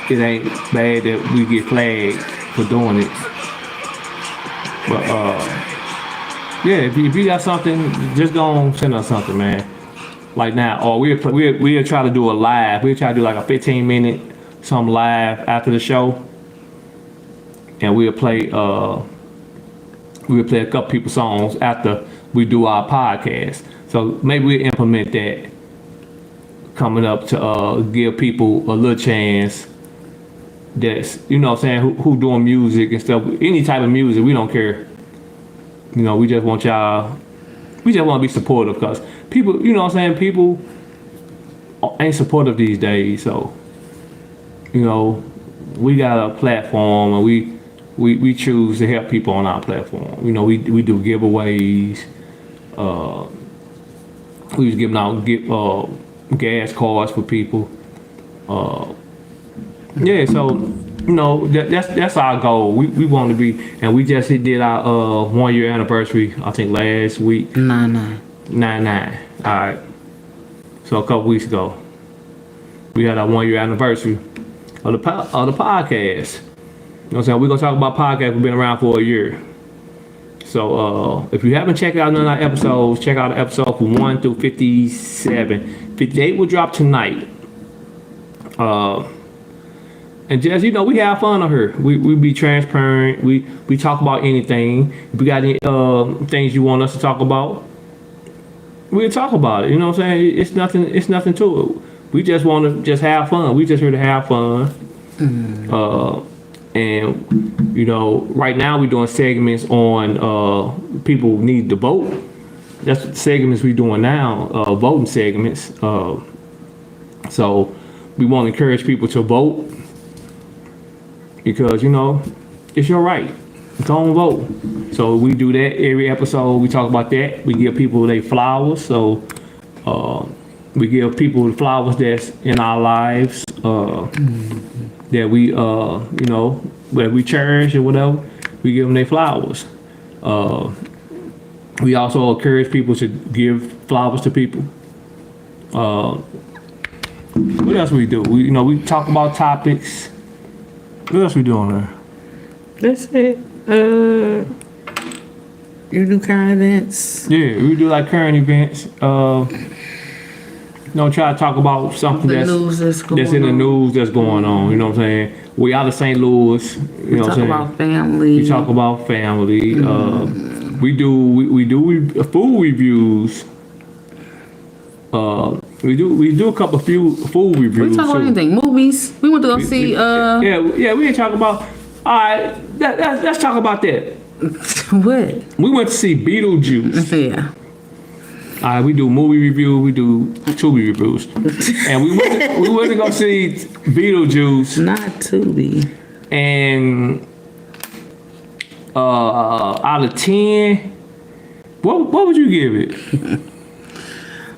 [SPEAKER 1] it ain't bad that we get flagged for doing it. But yeah, if you got something, just go on, send us something, man. Like now, or we'll try to do a live. We'll try to do like a 15-minute some live after the show, and we'll play a couple people's songs after we do our podcast. So maybe we'll implement that coming up to give people a little chance. That's, you know what I'm saying, who doing music and stuff, any type of music, we don't care. You know, we just want to be supportive, because people, you know what I'm saying, people ain't supportive these days. So, you know, we got a platform, and we choose to help people on our platform. You know, we do giveaways. We was giving out gas cards for people. Yeah, so you know that's our goal. We want to be, and we just did our 1 year anniversary. I think last week. 9/9. All right. So a couple weeks ago, we had our 1 year anniversary of the podcast. You know what I'm saying? We're gonna talk about podcasts. We've been around for a year. So if you haven't checked out none of our episodes, check out the episode from 1 through 57. 58 will drop tonight. And just, you know, we have fun on here. We be transparent. We talk about anything. If you got any things you want us to talk about, we'll talk about it. You know what I'm saying? It's nothing to it. We just want to just have fun. We just here to have fun. And you know, right now we're doing segments on people need to vote. That's the segments we're doing now, voting segments. So we want to encourage people to vote because, you know, it's your right. Go and vote. So we do that every episode. We talk about that. We give people their flowers. So we give people the flowers that's in our lives that we, you know, that we cherish or whatever. We give them their flowers. We also encourage people to give flowers to people. What else we do? We, you know, we talk about topics. What else we doing there?
[SPEAKER 2] That's it. You do current events.
[SPEAKER 1] Yeah, we do like current events. You know, try to talk about something
[SPEAKER 2] The
[SPEAKER 1] that's
[SPEAKER 2] news that's going
[SPEAKER 1] in the
[SPEAKER 2] on.
[SPEAKER 1] news that's going on. You know what I'm saying? We out of St. Louis. You know what I'm
[SPEAKER 2] Talk
[SPEAKER 1] saying?
[SPEAKER 2] about family.
[SPEAKER 1] We talk about family. We do food reviews. We do a couple of food reviews.
[SPEAKER 2] We talk about
[SPEAKER 1] too.
[SPEAKER 2] anything. Movies. We went to go see.
[SPEAKER 1] Yeah. We ain't talking about. All right, let's talk about that.
[SPEAKER 2] What?
[SPEAKER 1] We went to see Beetlejuice.
[SPEAKER 2] Yeah.
[SPEAKER 1] All right, we do movie review. We do Tubi reviews, and we went to go see Beetlejuice.
[SPEAKER 2] Not Tubi.
[SPEAKER 1] And out of 10, what would you give it?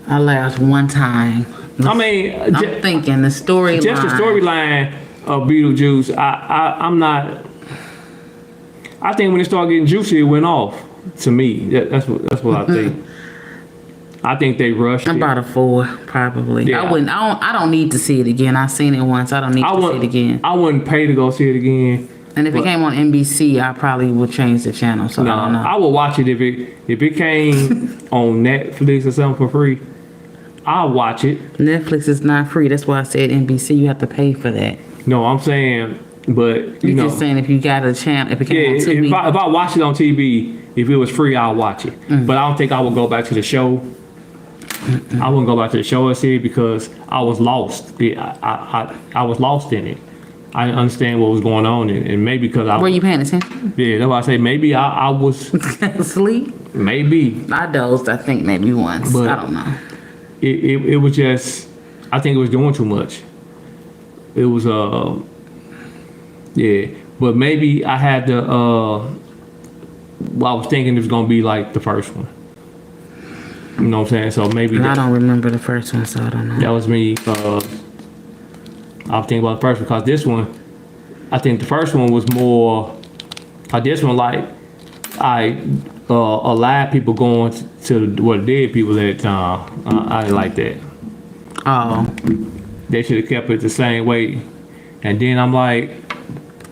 [SPEAKER 2] I laughed one time.
[SPEAKER 1] I mean,
[SPEAKER 2] I'm thinking the storyline.
[SPEAKER 1] just the storyline of Beetlejuice. I'm not. I think when it started getting juicy, it went off. To me, that's what I think. I think they rushed
[SPEAKER 2] I'm
[SPEAKER 1] it.
[SPEAKER 2] about a 4, probably.
[SPEAKER 1] Yeah.
[SPEAKER 2] I don't need to see it again. I've seen it once. I don't need to see it again.
[SPEAKER 1] I wouldn't pay to go see it again.
[SPEAKER 2] And if it came on NBC, I probably would change the channel. So I don't know.
[SPEAKER 1] I would watch it if it came on Netflix or something for free. I'll watch it.
[SPEAKER 2] Netflix is not free. That's why I said NBC. You have to pay for that.
[SPEAKER 1] No, I'm saying, but you
[SPEAKER 2] You're
[SPEAKER 1] know,
[SPEAKER 2] just saying if you got a channel, if it
[SPEAKER 1] yeah.
[SPEAKER 2] came on
[SPEAKER 1] If
[SPEAKER 2] TV.
[SPEAKER 1] I watch it on TV, if it was free, I'll watch it. But I don't think I would go back to the show. I wouldn't go back to the show and see it because I was lost. I was lost in it. I didn't understand what was going on, and maybe because I
[SPEAKER 2] Were you paying attention?
[SPEAKER 1] yeah, that's why I say maybe I was
[SPEAKER 2] Sleep?
[SPEAKER 1] maybe
[SPEAKER 2] I dozed, I think, maybe once.
[SPEAKER 1] But-
[SPEAKER 2] I don't know.
[SPEAKER 1] it was just I think it was doing too much. It was yeah, but maybe I had to well, I was thinking it was gonna be like the first one. You know what I'm saying? So maybe
[SPEAKER 2] I don't remember the first one, so I don't know.
[SPEAKER 1] that was me. I was thinking about the first one because this one, I think the first one was more. This one like allowed people going to the dead people at the time. I didn't like that.
[SPEAKER 2] Oh,
[SPEAKER 1] They should have kept it the same way. And then I'm like,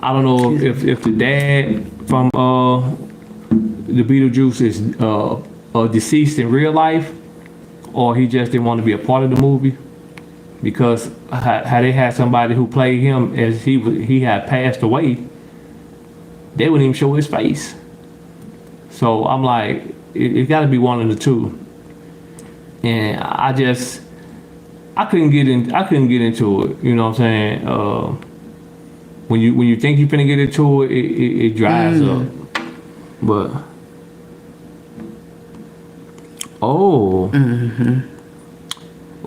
[SPEAKER 1] I don't know if the dad from the Beetlejuice is deceased in real life, or he just didn't want to be a part of the movie. Because had they had somebody who played him as he had passed away, they wouldn't even show his face. So I'm like, it got to be one of the two. And I couldn't get into it. You know what I'm saying? When you think you're finna get into it, it dries up. But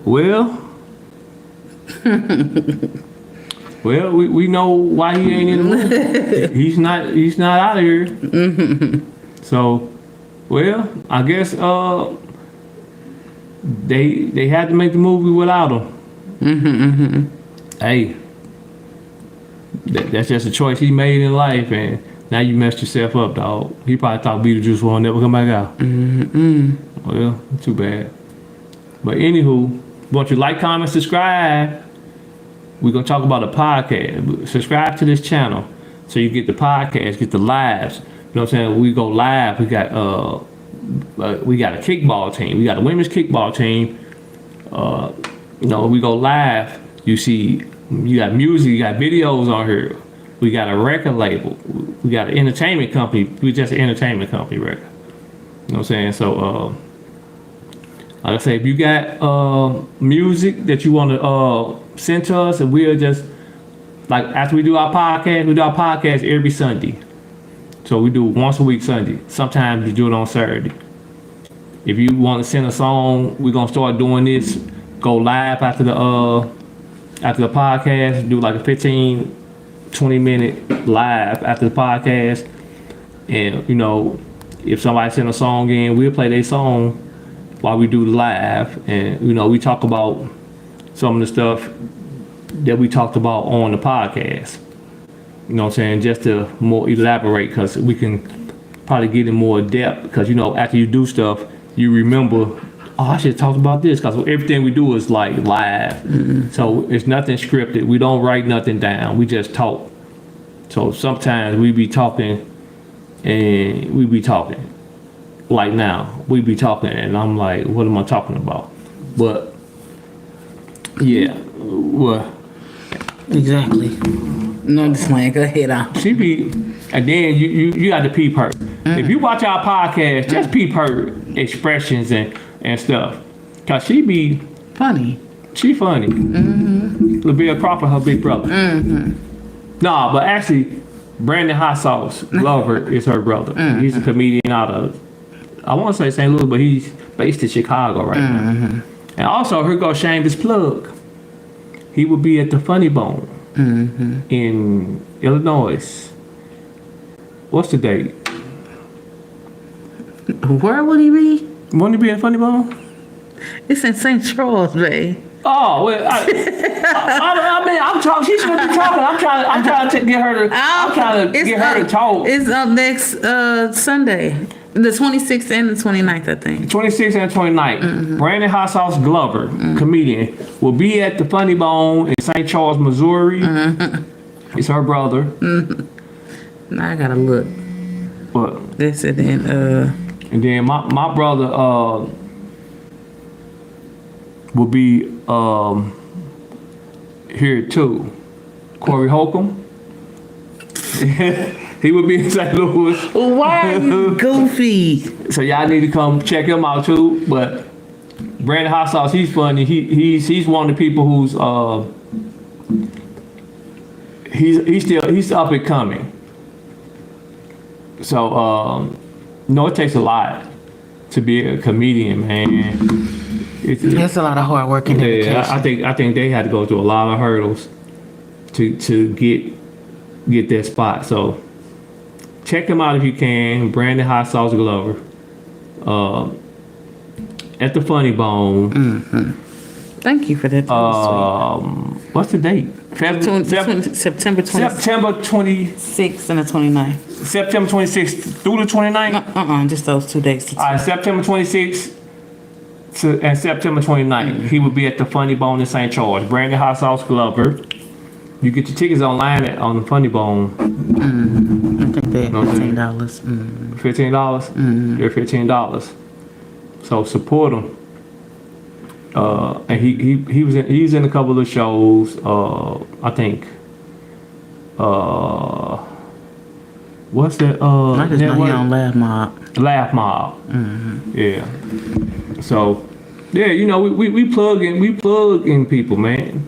[SPEAKER 1] well. Well, we know why he ain't in the movie. He's not out of here. So, well, I guess they had to make the movie without him. Hey, that's just a choice he made in life, and now you messed yourself up, dog. He probably thought Beetlejuice won't never come back out. Well, too bad. But anywho, want you to like, comment, subscribe. We're gonna talk about a podcast. Subscribe to this channel so you get the podcast, get the lives. You know what I'm saying? We go live. We got a kickball team. We got a women's kickball team. You know, we go live. You see, you got music, you got videos on here. We got a record label. We got an entertainment company. We just an entertainment company record. You know what I'm saying? So Like I say, if you got music that you want to send to us, and we'll just, like, after we do our podcast every Sunday. So we do once a week Sunday. Sometimes we do it on Saturday. If you want to send a song, we're gonna start doing this. Go live after the podcast. Do like a 15-20 minute live after the podcast. And you know, if somebody send a song in, we'll play their song while we do the live. And you know, we talk about some of the stuff that we talked about on the podcast. You know what I'm saying? Just to more elaborate, because we can probably get in more depth. Because you know, after you do stuff, you remember, oh, I should talk about this. Because everything we do is like live. Mm-hmm. So it's nothing scripted. We don't write nothing down. We just talk. So sometimes we be talking, and we be talking. Like now, we be talking, and I'm like, what am I talking about? But yeah, well.
[SPEAKER 2] Exactly. No, just playing. Go ahead on.
[SPEAKER 1] She be, and then you got to peep her. If you watch our podcast, just peep her expressions and stuff. Cause she be
[SPEAKER 2] Funny.
[SPEAKER 1] she funny. LaBelle Crawford, her big brother. Nah, but actually, Brandon Hot Sauce Glover is her brother. He's a comedian out of, I want to say St. Louis, but he's based in Chicago right now. And also, here goes Shameless plug. He will be at the Funny Bone in Illinois. What's the date?
[SPEAKER 2] Where would he be?
[SPEAKER 1] Won't he be at Funny Bone?
[SPEAKER 2] It's in St. Charles, babe.
[SPEAKER 1] Oh, well, I mean, I'm talking. She should be talking. I'm trying to get her to. I'm trying to get her to talk.
[SPEAKER 2] It's up next Sunday, the 26th and the 29th, I think.
[SPEAKER 1] 26th and 29th. Brandon Hot Sauce Glover, comedian, will be at the Funny Bone in St. Charles, Missouri. It's her brother.
[SPEAKER 2] Now I gotta look.
[SPEAKER 1] But
[SPEAKER 2] This and then
[SPEAKER 1] and then my brother will be here too. Corey Holcomb. He will be in St. Louis.
[SPEAKER 2] why are you goofy?
[SPEAKER 1] So y'all need to come check him out too. But Brandon Hot Sauce, he's funny. He's one of the people who's he's up and coming. So no, it takes a lot to be a comedian, man.
[SPEAKER 2] There's a lot of hard work in
[SPEAKER 1] Yeah,
[SPEAKER 2] education.
[SPEAKER 1] I think they had to go through a lot of hurdles to get that spot. So check him out if you can. Brandon Hot Sauce Glover at the Funny Bone.
[SPEAKER 2] Thank you for that.
[SPEAKER 1] What's the date?
[SPEAKER 2] September 26th
[SPEAKER 1] September 20.
[SPEAKER 2] and the 29th.
[SPEAKER 1] September 26th through the 29th.
[SPEAKER 2] Just those 2 days.
[SPEAKER 1] All right, September 26th and September 29th. He will be at the Funny Bone in St. Charles. Brandon Hot Sauce Glover. You get your tickets online on the Funny Bone.
[SPEAKER 2] I think they're $15.
[SPEAKER 1] $15? They're $15. So support him. And he's in a couple of shows. I think. What's that?
[SPEAKER 2] I just know
[SPEAKER 1] network?
[SPEAKER 2] he on Laugh Mob.
[SPEAKER 1] Laugh Mob. Yeah. So, yeah, you know, we plug in people, man.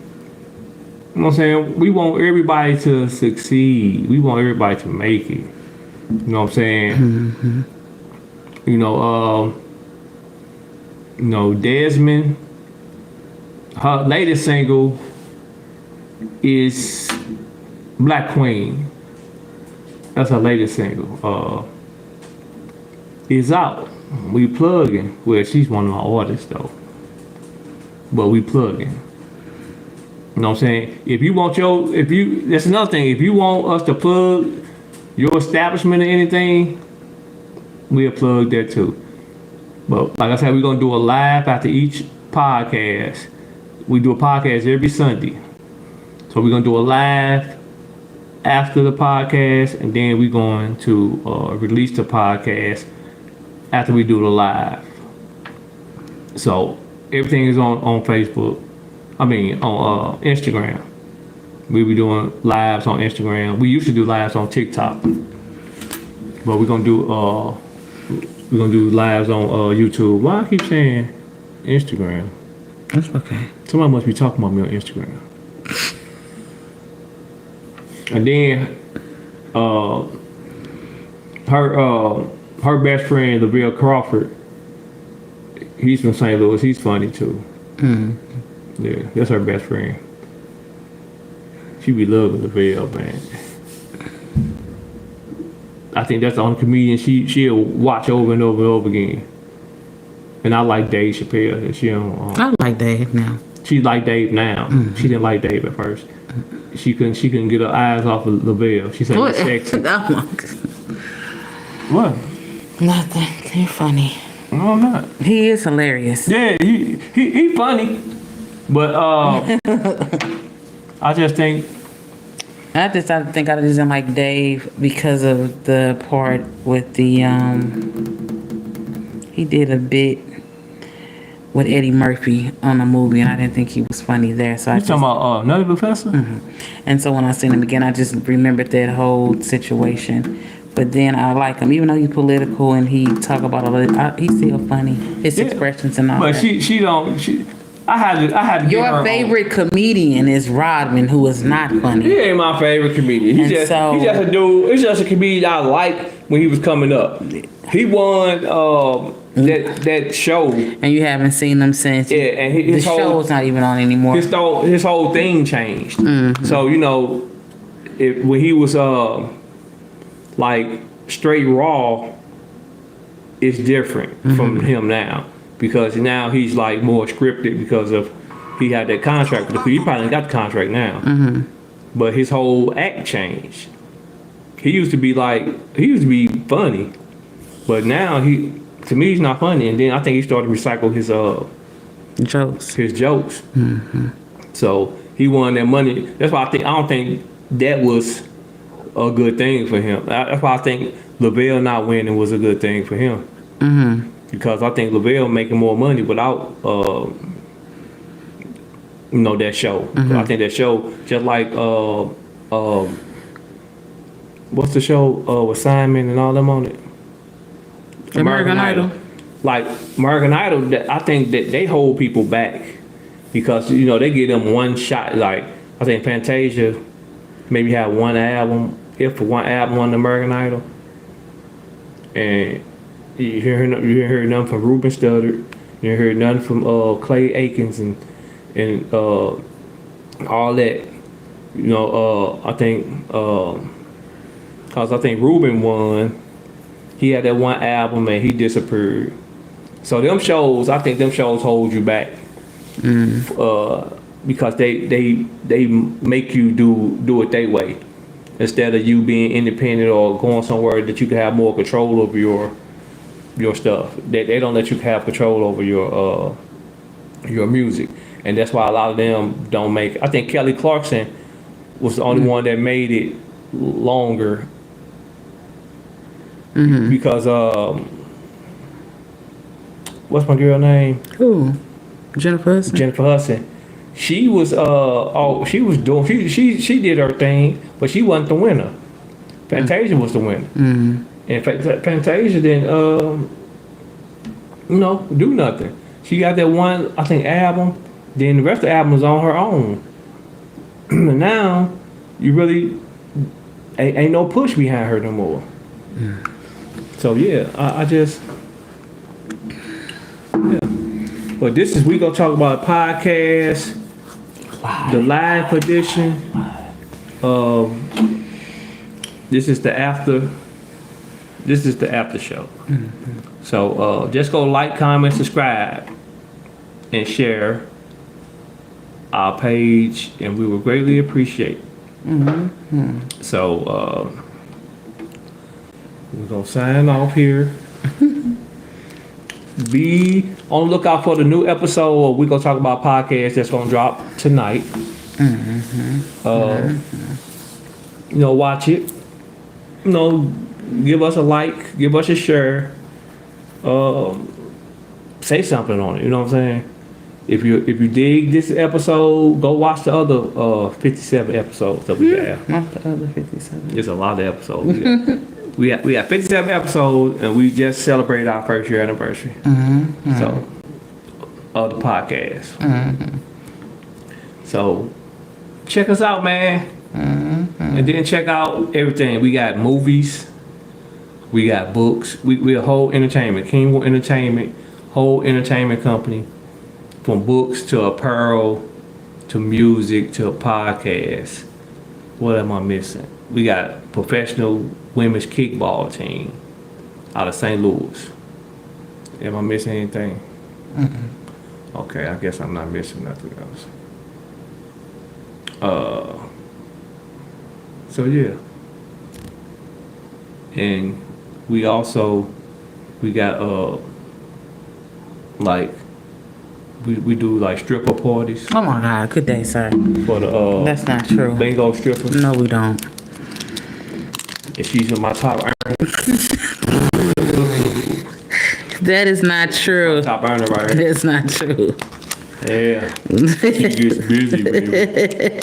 [SPEAKER 1] You know what I'm saying? We want everybody to succeed. We want everybody to make it. You know what I'm saying? You know, Desmond, her latest single is Black Queen. That's her latest single. It's out. We plugging. Well, she's one of my artists though. But we plugging. You know what I'm saying? That's another thing. If you want us to plug your establishment or anything, we'll plug that too. But like I said, we're gonna do a live after each podcast. We do a podcast every Sunday. So we're gonna do a live after the podcast, and then we're going to release the podcast after we do the live. So everything is on Facebook. I mean on Instagram. We'll be doing lives on Instagram. We used to do lives on TikTok, but we're gonna do lives on YouTube. Why I keep saying Instagram.
[SPEAKER 2] That's okay.
[SPEAKER 1] Somebody must be talking about me on Instagram. And then, her best friend, Lavelle Crawford, he's from St. Louis. He's funny too. Yeah, that's her best friend. She be loving Lavelle, man. I think that's the only comedian she'll watch over and over and over again. And I like Dave Chappelle. And she don't.
[SPEAKER 2] I like Dave now.
[SPEAKER 1] She like Dave now. She didn't like Dave at first. She couldn't get her eyes off of Lavelle. She said
[SPEAKER 2] What?
[SPEAKER 1] he's sexy.
[SPEAKER 2] Oh my God.
[SPEAKER 1] What?
[SPEAKER 2] Nothing. You're funny.
[SPEAKER 1] No, I'm not.
[SPEAKER 2] He is hilarious.
[SPEAKER 1] Yeah, he funny. But I just think
[SPEAKER 2] I think I just didn't like Dave because of the part with the he did a bit with Eddie Murphy on a movie, and I didn't think he was funny there. So I
[SPEAKER 1] you
[SPEAKER 2] just,
[SPEAKER 1] talking about Nutty Professor?
[SPEAKER 2] and so when I seen him again, I just remembered that whole situation. But then I like him, even though he's political and he talk about all that. He's still funny. His
[SPEAKER 1] Yeah.
[SPEAKER 2] expressions and all
[SPEAKER 1] But
[SPEAKER 2] that.
[SPEAKER 1] I had to give her
[SPEAKER 2] Your favorite comedian is Rodman, who is not funny.
[SPEAKER 1] He ain't my favorite comedian. He's
[SPEAKER 2] And
[SPEAKER 1] just
[SPEAKER 2] so-
[SPEAKER 1] a dude. It's just a comedian I liked when he was coming up. He won that show.
[SPEAKER 2] And you haven't seen them since.
[SPEAKER 1] Yeah, and
[SPEAKER 2] the
[SPEAKER 1] his whole
[SPEAKER 2] show's not even on anymore.
[SPEAKER 1] his whole thing changed. So when he was like straight raw, it's different from him now, because now he's like more scripted because of he had that contract with the He probably got the contract now, but his whole act changed. He used to be funny, but now to me he's not funny. And then I think he started to recycle
[SPEAKER 2] Jokes.
[SPEAKER 1] his jokes. So he won that money. That's why I don't think that was a good thing for him. That's why I think Lavelle not winning was a good thing for him. Because I think Lavelle making more money without that show. I think that show, just like what's the show with Simon and all them on it?
[SPEAKER 2] American Idol.
[SPEAKER 1] Like American Idol, I think that they hold people back because they give them one shot. Like I think Fantasia maybe had one album, one album on American Idol, and you hear nothing from Ruben Studdard, you hear nothing from Clay Aikens and all that. I think cause I think Ruben won. He had that one album and he disappeared. So them shows, I think them shows hold you back, because they make you do it their way instead of you being independent or going somewhere that you can have more control over your stuff. They don't let you have control over your music, and that's why a lot of them don't make it. I think Kelly Clarkson was the only one that made it longer. Because what's my girl name?
[SPEAKER 2] Who? Jennifer Hudson.
[SPEAKER 1] Jennifer Hudson. She was she did her thing, but she wasn't the winner. Fantasia was the winner. And Fantasia didn't do nothing. She got that one, I think, album. Then the rest of the album was on her own. Now you really ain't no push behind her no more. So yeah, I just But we gonna talk about podcast, the live edition. This is the after show. So just go like, comment, subscribe, and share our page, and we will greatly appreciate. So we're gonna sign off here. Be on the lookout for the new episode. We're gonna talk about podcasts that's gonna drop tonight. Watch it. Give us a like, give us a share. Say something on it. You know what I'm saying? If you dig this episode, go watch the other 57 episodes that we have.
[SPEAKER 2] Not the other 57.
[SPEAKER 1] There's a lot of episodes. We have 57 episodes, and we just celebrated our first year anniversary. So of the podcast. So check us out, man. And then check out everything. We got movies. We got books. We a whole entertainment. Kingwood Entertainment, whole entertainment company. From books to apparel to music to a podcast. What am I missing? We got professional women's kickball team out of St. Louis. Am I missing anything? Okay, I guess I'm not missing nothing else. So yeah. And we got like we do like stripper parties
[SPEAKER 2] Oh my God, good day, sir.
[SPEAKER 1] for the
[SPEAKER 2] That's not true.
[SPEAKER 1] bingo strippers.
[SPEAKER 2] No, we don't.
[SPEAKER 1] And she's in my top earner.
[SPEAKER 2] That is not true.
[SPEAKER 1] Top earner right here.
[SPEAKER 2] That's not true.
[SPEAKER 1] Yeah. She gets busy, baby.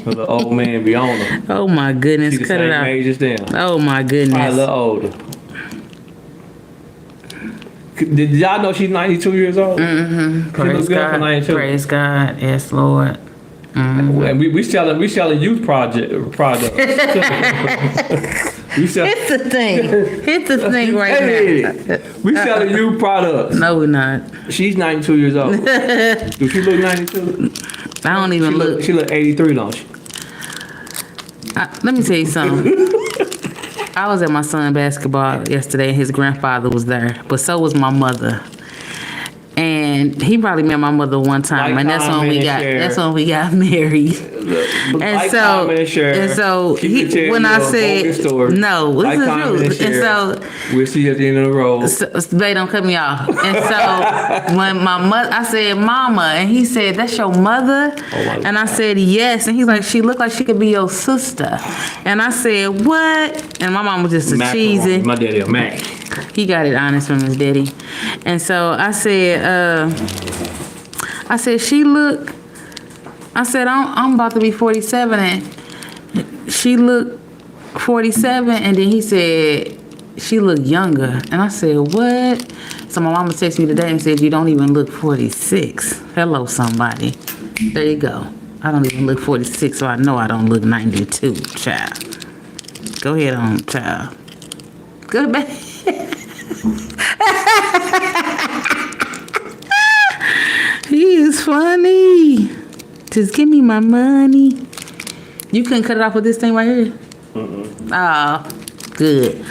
[SPEAKER 1] But the old man be on her.
[SPEAKER 2] Oh my goodness,
[SPEAKER 1] She the
[SPEAKER 2] cut it
[SPEAKER 1] same
[SPEAKER 2] out.
[SPEAKER 1] age as them.
[SPEAKER 2] Oh my
[SPEAKER 1] Probably a
[SPEAKER 2] goodness.
[SPEAKER 1] little older. Did y'all know she's 92 years old? She looks
[SPEAKER 2] Praise
[SPEAKER 1] good for
[SPEAKER 2] God.
[SPEAKER 1] 92.
[SPEAKER 2] Praise God. Yes, Lord.
[SPEAKER 1] And we selling youth products. we sell.
[SPEAKER 2] It's the thing. It's the thing right now.
[SPEAKER 1] We selling youth products.
[SPEAKER 2] No, we're not.
[SPEAKER 1] She's 92 years old. Do she look 92?
[SPEAKER 2] I don't even look.
[SPEAKER 1] She look 83, don't she?
[SPEAKER 2] Let me tell you something. I was at my son's basketball yesterday, and his grandfather was there, but so was my mother. And he probably met my mother one time,
[SPEAKER 1] Like,
[SPEAKER 2] and that's when
[SPEAKER 1] comment,
[SPEAKER 2] we got
[SPEAKER 1] share.
[SPEAKER 2] that's when we got married. And
[SPEAKER 1] Like,
[SPEAKER 2] so,
[SPEAKER 1] comment, and share.
[SPEAKER 2] and so
[SPEAKER 1] She
[SPEAKER 2] he,
[SPEAKER 1] can tell
[SPEAKER 2] when
[SPEAKER 1] you
[SPEAKER 2] I
[SPEAKER 1] a bogus
[SPEAKER 2] said
[SPEAKER 1] story.
[SPEAKER 2] no, what's
[SPEAKER 1] Like,
[SPEAKER 2] the
[SPEAKER 1] comment, and
[SPEAKER 2] truth? And
[SPEAKER 1] share.
[SPEAKER 2] so,
[SPEAKER 1] We'll see you at the end of the road.
[SPEAKER 2] Babe, don't cut me off. And so when my mother, I said, Mama, and he said, that's your mother?
[SPEAKER 1] Oh, my
[SPEAKER 2] And I said, yes. And he's like, she looked like she could be your sister. And I said, what? And my mom was just a
[SPEAKER 1] Macaroni.
[SPEAKER 2] cheesy.
[SPEAKER 1] My daddy a Mac.
[SPEAKER 2] He got it honest from his daddy. And so I said, she look, I said, I'm about to be 47 and she looked 47. And then he said, she looked younger. And I said, what? So my mama texted me today and said, you don't even look 46. Hello, somebody. There you go. I don't even look 46, so I know I don't look 92, child. Go ahead on, child. Good baby. He is funny. Just give me my money. You couldn't cut it off with this thing right here? Oh, good.